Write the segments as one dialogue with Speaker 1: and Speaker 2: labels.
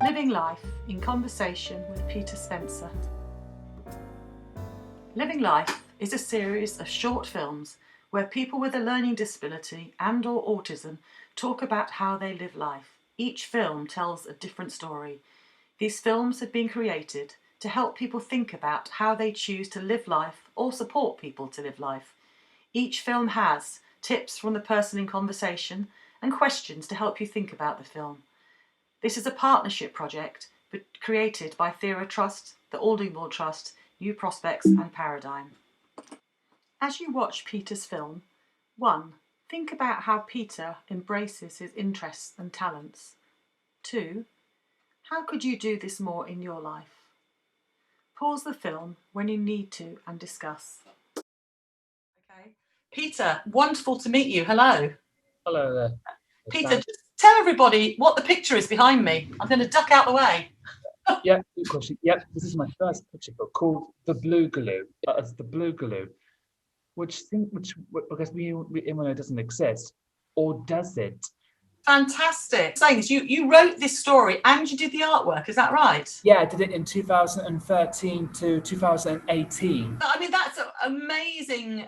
Speaker 1: Living Life in Conversation with Peter Spencer. Living Life is a series of short films where people with a learning disability and/or autism talk about how they live life. Each film tells a different story. These films have been created to help people think about how they choose to live life or support people to live life. Each film has tips from the person in conversation and questions to help you think about the film. This is a partnership project created by Thera Trust, the Aldingbourne Trust, New Prospects and Paradigm. As you watch Peter's film, 1. Think about how Peter embraces his interests and talents. 2. How could you do this more in your life? Pause the film when you need to and discuss. Okay. Peter, wonderful to meet you. Hello.
Speaker 2: Hello there.
Speaker 1: Peter, just tell everybody what the picture is behind me. I'm going to duck out the way.
Speaker 2: Yeah, of course. Yeah, this is my first picture book called The Bluegaloo. It's The Bluegaloo, which because we it doesn't exist, or does it?
Speaker 1: Fantastic. Saying is, you wrote this story and you did the artwork. Is that right?
Speaker 2: Yeah, I did it in 2013 to 2018.
Speaker 1: I mean, that's an amazing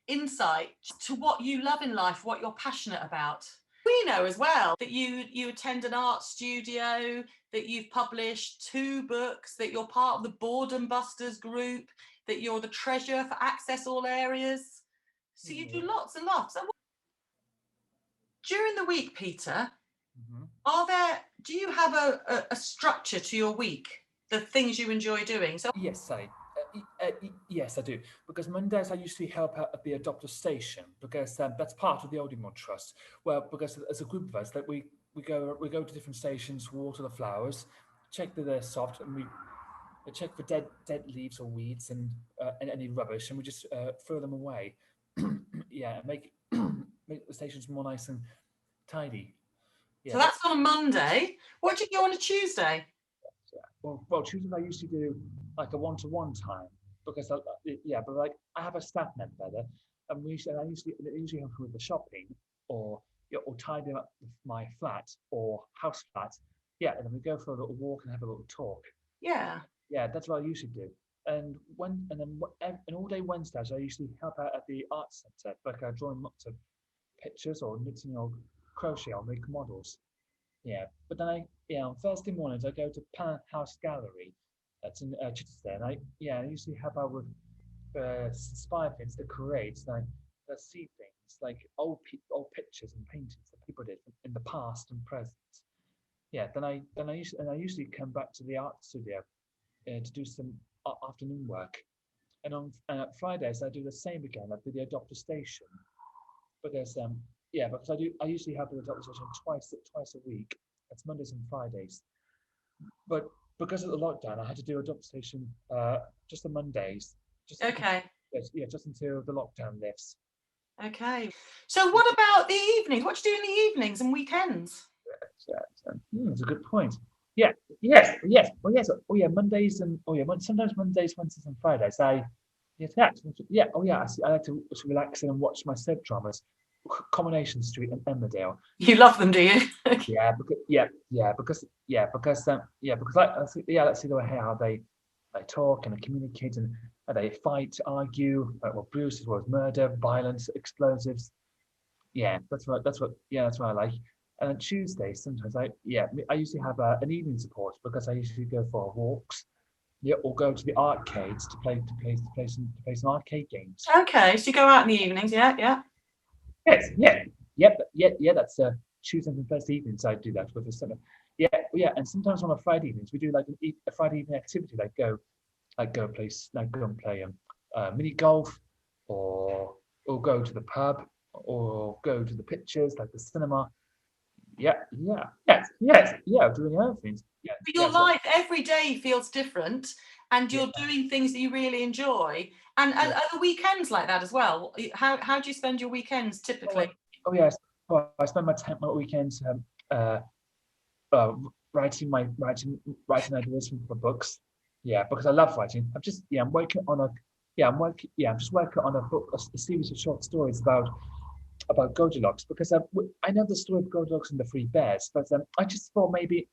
Speaker 1: insight to what you love in life, what you're passionate about. We know as well that you attend an art studio, that you've published 2 books, that you're part of the Boredom Busters group, that you're the treasurer for Access All Areas. So you do lots and lots. And during the week, Peter, do you have a structure to your week, the things you enjoy doing? So
Speaker 2: Yes, yes, I do. Because Mondays I usually help out at the adopter station because that's part of the Aldingbourne Trust. Well, because as a group of us, that we go to different stations, water the flowers, check that they're soft, and we check for dead leaves or weeds and any rubbish, and we just throw them away. Yeah, make the stations more nice and tidy. Yeah,
Speaker 1: so that's on a Monday. What do you do on a Tuesday?
Speaker 2: Well, Tuesdays I usually do like a one-to-one time because but like I have a staff member there, and I usually help with the shopping or tidying up my flat or house flat. Yeah, and then we go for a little walk and have a little talk.
Speaker 1: Yeah.
Speaker 2: Yeah, that's what I usually do. And all day Wednesdays I usually help out at the art centre, like drawing lots of pictures or knitting or crochet or make models. Yeah, but then on Thursday mornings I go to Pan House Gallery. That's in Chichester, and I usually help out with inspire things to create, like see things like old pictures and paintings that people did in the past and present. Yeah, then I usually come back to the art studio to do some afternoon work, and on Fridays I do the same again at the adopter station because because I usually have the adopter station twice a week. It's Mondays and Fridays. But because of the lockdown, I had to do a adopter station just on Mondays.
Speaker 1: Okay.
Speaker 2: Just until the lockdown lifts.
Speaker 1: Okay. So what about the evenings? What do you do in the evenings and weekends?
Speaker 2: That's a good point. Yeah. Yes. Well, yes. Oh, yeah. Mondays and sometimes Mondays, Wednesdays, and Fridays. I like to relax and watch my soap dramas. Coronation Street and Emmerdale.
Speaker 1: You love them, do you?
Speaker 2: Because let's see the way how they talk and communicate and they fight, argue, abuse as well as murder, violence, explosives. Yeah, that's what I like. And on Tuesdays, sometimes I usually have an evening support because I usually go for walks. Yeah, or go to the arcades to play some arcade games.
Speaker 1: Okay, so you go out in the evenings, yeah.
Speaker 2: Yes, that's Tuesday and Thursday evenings. I do that with the summer. And sometimes on a Friday evenings we do like a Friday evening activity, like go and play mini golf, or go to the pub, or go to the pictures like the cinema. Doing other things. Yeah.
Speaker 1: But your life every day feels different, and you're doing things that you really enjoy. And are the weekends like that as well? How do you spend your weekends typically?
Speaker 2: Yes. Well, I spend my weekends writing ideas for books. Yeah, because I love writing. I'm just working on a book, a series of short stories about Goldilocks, because I know the story of Goldilocks and the Three Bears, but I just thought maybe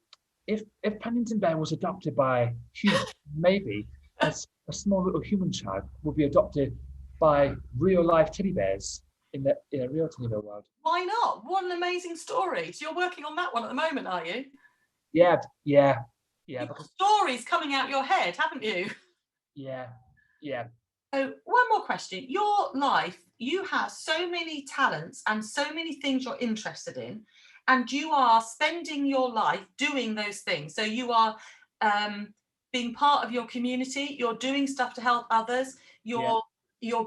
Speaker 2: if Paddington Bear was adopted by humans, maybe a small little human child would be adopted by real life teddy bears in a real teddy bear world.
Speaker 1: Why not? What an amazing story. So you're working on that one at the moment, are you?
Speaker 2: Yeah.
Speaker 1: You've got
Speaker 2: Because
Speaker 1: stories coming out your head, haven't you?
Speaker 2: yeah.
Speaker 1: So one more question. Your life, you have so many talents and so many things you're interested in, and you are spending your life doing those things. So you are being part of your community, you're doing stuff to help others, you're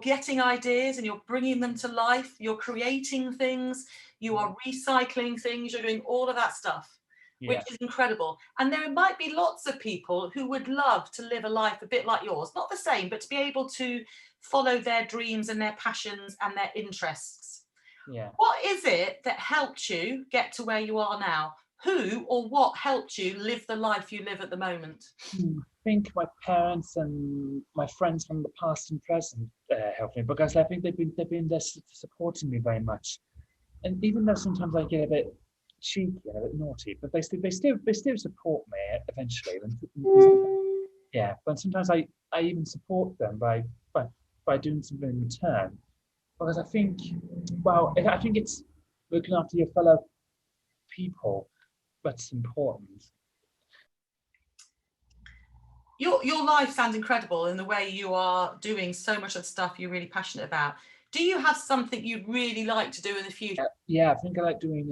Speaker 1: getting ideas and you're bringing them to life, you're creating things, you are recycling things, you're doing all of that stuff, which
Speaker 2: Yeah.
Speaker 1: is incredible. And there might be lots of people who would love to live a life a bit like yours, not the same, but to be able to follow their dreams and their passions and their interests.
Speaker 2: Yeah.
Speaker 1: What is it that helped you get to where you are now? Who or what helped you live the life you live at the moment?
Speaker 2: I think my parents and my friends from the past and present helped me, because I think they've been there supporting me very much. And even though sometimes I get a bit cheeky and a bit naughty, but they still support me eventually. Yeah, but sometimes I even support them by doing something in return, because I think, well, I think it's looking after your fellow people that's important.
Speaker 1: Your life sounds incredible in the way you are doing so much of the stuff you're really passionate about. Do you have something you'd really like to do in the future?
Speaker 2: Yeah, I think I like doing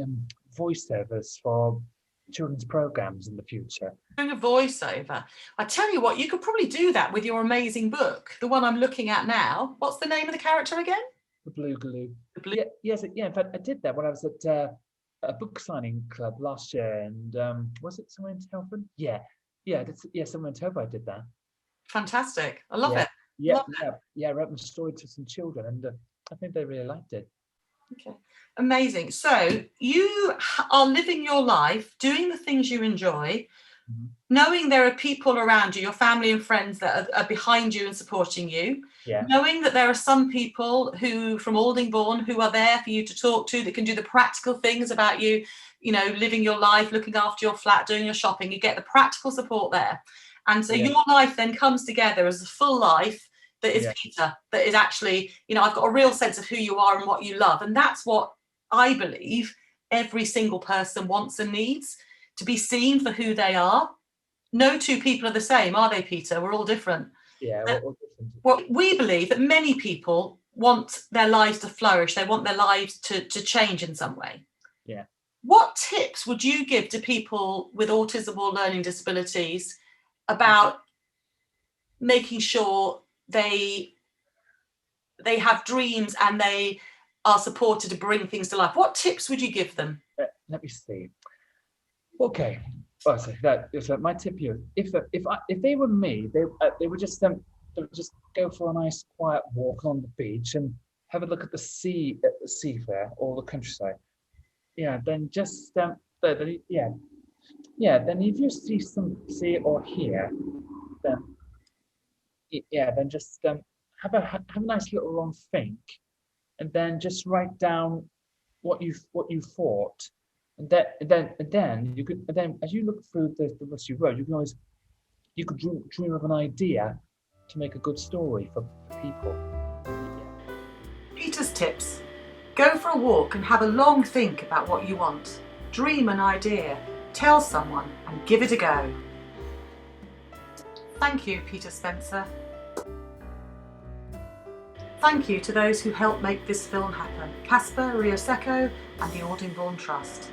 Speaker 2: voiceovers for children's programs in the future.
Speaker 1: Doing a voiceover. I tell you what, you could probably do that with your amazing book, the one I'm looking at now. What's the name of the character again?
Speaker 2: The Blue Glue.
Speaker 1: The Blue.
Speaker 2: Yeah, yes, yeah. In fact, I did that when I was at a book signing club last year, and was it somewhere in Telford? Yeah, somewhere in Telford. I did that.
Speaker 1: Fantastic. I love
Speaker 2: Yeah.
Speaker 1: it.
Speaker 2: Yeah. I wrote my story to some children, and I think they really liked it.
Speaker 1: Okay. Amazing. So you are living your life, doing the things you enjoy, knowing there are people around you, your family and friends that are behind you and supporting you, knowing that there are some people who from Aldingbourne who are there for you to talk to, that can do the practical things about you, you know, living your life, looking after your flat, doing your shopping. You get the practical support there. And so your life then comes together as a full life that is Peter, that is actually, you know, I've got a real sense of who you are and what you love. And that's what I believe every single person wants and needs, to be seen for who they are. No two people are the same, are they, Peter? We're all different.
Speaker 2: Yeah, we're all different.
Speaker 1: Well, we believe that many people want their lives to flourish. They want their lives to change in some way.
Speaker 2: Yeah.
Speaker 1: What tips would you give to people with autism or learning disabilities about making sure they have dreams and they are supported to bring things to life? What tips would you give them?
Speaker 2: Let me see. Okay. Oh, so my tip here: if they were me, they would just go for a nice quiet walk on the beach and have a look at the sea there, or the countryside. Yeah. Then just then if you see or hear, then just have a nice little long think, and then just write down what you thought, and then you could, as you look through the rest you wrote, you could dream of an idea to make a good story for people.
Speaker 1: Peter's tips: go for a walk and have a long think about what you want. Dream an idea, tell someone, and give it a go. Thank you, Peter Spencer. Thank you to those who helped make this film happen: Casper Riosecco and the Aldingbourne Trust.